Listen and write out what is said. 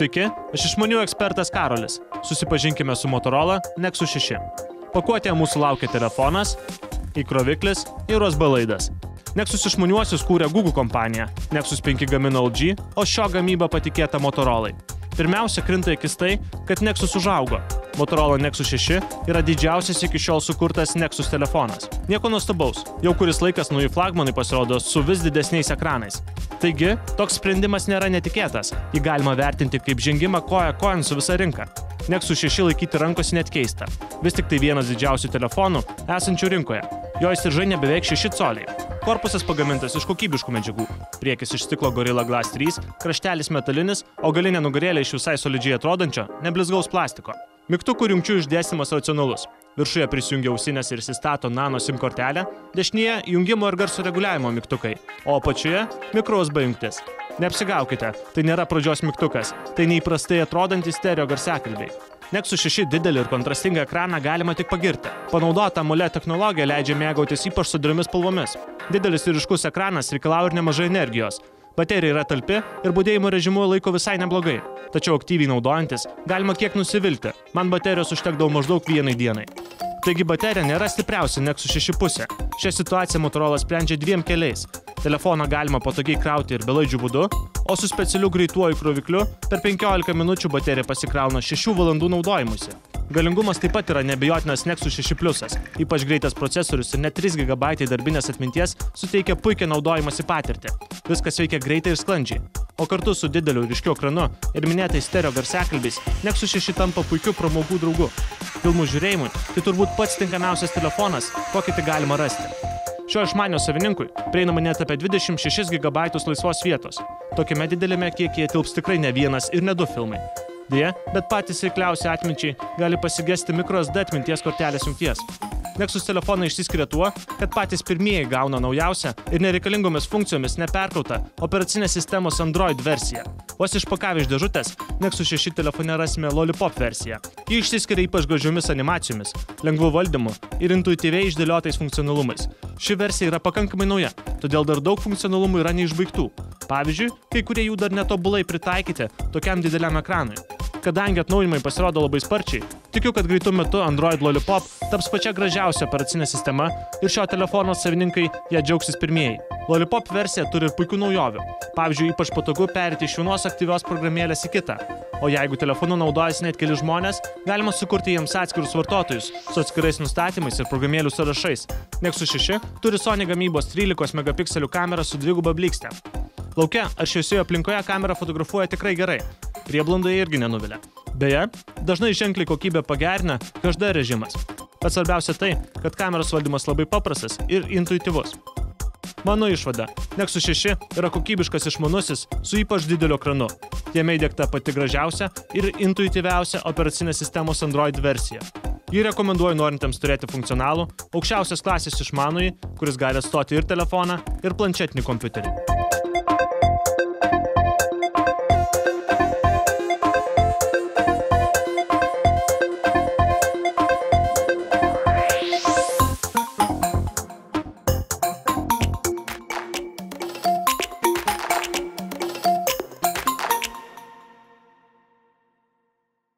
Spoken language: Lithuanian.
Sveiki, aš išmanių ekspertas Karolis. Susipažinkime su Motorola Nexus 6. Pakuotėje mūsų laukia telefonas, įkroviklis ir USB laidas. Nexus išmaniuosius kūrė Google kompanija, Nexus 5 gamino LG, o šio gamyba patikėta Motorolai. Pirmiausia, krinta akis tai, kad Nexus užaugo. Motorola Nexus 6 yra didžiausias iki šiol sukurtas Nexus telefonas. Nieko nuostabaus, jau kuris laikas nauji flagmanai pasirodo su vis didesniais ekranais. Taigi, toks sprendimas nėra netikėtas, jį galima vertinti kaip žengimą koja kojon su visa rinka. Nexus 6 laikyti rankose net keista. Vis tik tai vienas didžiausių telefonų esančių rinkoje. Jo įsiržainė beveik 6 coliai. Korpusas pagamintas iš kokybiškų medžiagų. Priekis iš stiklo Gorilla Glass 3, kraštelis metalinis, o galinė nugarėlė iš visai solidžiai atrodančio, neblizgaus plastiko. Mygtukų ir jungčių išdėstymas racionalus. Viršuje prisijungia ausinės ir įsistato nano SIM kortelę, dešinėje jungimo ir garso reguliavimo mygtukai, o apačioje mikro USB jungtis. Neapsigaukite, tai nėra pradžios mygtukas, tai neįprastai atrodantys stereo garsiakalbiai. Nexus 6 didelį ir kontrastingą ekraną galima tik pagirti. Panaudota AMOLED technologija leidžia mėgautis ypač sodriomis spalvomis. Didelis ir ryškus ekranas reikalauja ir nemažai energijos. Baterija yra talpi ir budėjimo režimu laiko visai neblogai. Tačiau aktyviai naudojantis galima kiek nusivilti. Man baterijos užtekdavo maždaug vienai dienai. Taigi baterija nėra stipriausia Nexus 6 pusė. Šią situaciją Motorola sprendžia dviem keliais. Telefoną galima patogiai krauti ir belaidžių būdu, o su specialiu greituoju įkrovikliu per 15 minučių baterija pasikrauna 6 valandų naudojimusi. Galingumas taip pat yra neabejotinas Nexus 6 pliusas. Ypač greitas procesorius ir net 3 GB darbinės atminties suteikia puikią naudojimąsi patirtį. Viskas veikia greitai ir sklandžiai. O kartu su dideliu ryškiu ekranu ir minėtais stereo garsiakalbiais Nexus 6 tampa puikiu pramogų draugu. Filmų žiūrėjimui tai turbūt pats tinkamiausias telefonas, kokį tik galima rasti. Šio išmanio savininkui prieinama net apie 26 GB laisvos vietos. Tokiame didelėme kiekyje tilps tikrai ne vienas ir ne 2 filmai. Deja, bet patys reikliausi atminčiai gali pasigesti microSD atminties kortelės jungties. Nexus telefonai išsiskiria tuo, kad patys pirmieji gauna naujausią ir nereikalingomis funkcijomis neperkrautą operacinės sistemos Android versiją. Vos išpakavę iš dėžutės, Nexus 6 telefone rasime Lollipop versiją. Ji išsiskiria ypač gražiomis animacijomis, lengvu valdymu ir intuityviai išdėliotais funkcionalumais. Ši versija yra pakankamai nauja, todėl dar daug funkcionalumų yra neišbaigtų. Pavyzdžiui, kai kurie jų dar netobulai pritaikyti tokiam dideliam ekranui. Kadangi atnaujinimai pasirodo labai sparčiai, tikiu, kad greitu metu Android Lollipop taps pačia gražiausia operacinė sistema ir šio telefono savininkai ją džiaugsis pirmieji. Lollipop versija turi ir puikių naujovių. Pavyzdžiui, ypač patogu perėti iš vienos aktyvios programėlės į kitą. O jeigu telefonu naudojasi net keli žmonės, galima sukurti jiems atskirus vartotojus su atskirais nustatymais ir programėlių sąrašais. Nexus 6 turi Sony gamybos 13 megapikselių kamerą su dviguba blykste. Lauke ar šviesioje aplinkoje kamera fotografuoja tikrai gerai. Prieblandoje irgi nenuvilia. Beje, dažnai ženkliai kokybę pagerina HD režimas. Bet svarbiausia tai, kad kameros valdymas labai paprastas ir intuityvus. Mano išvada, Nexus 6 yra kokybiškas išmanusis su ypač dideliu ekranu. Jame įdiegta pati gražiausia ir intuityviausia operacinės sistemos Android versija. Jį rekomenduoju norintiems turėti funkcionalų, aukščiausios klasės išmanųjį, kuris gali atstoti ir telefoną, ir planšetinį kompiuterį.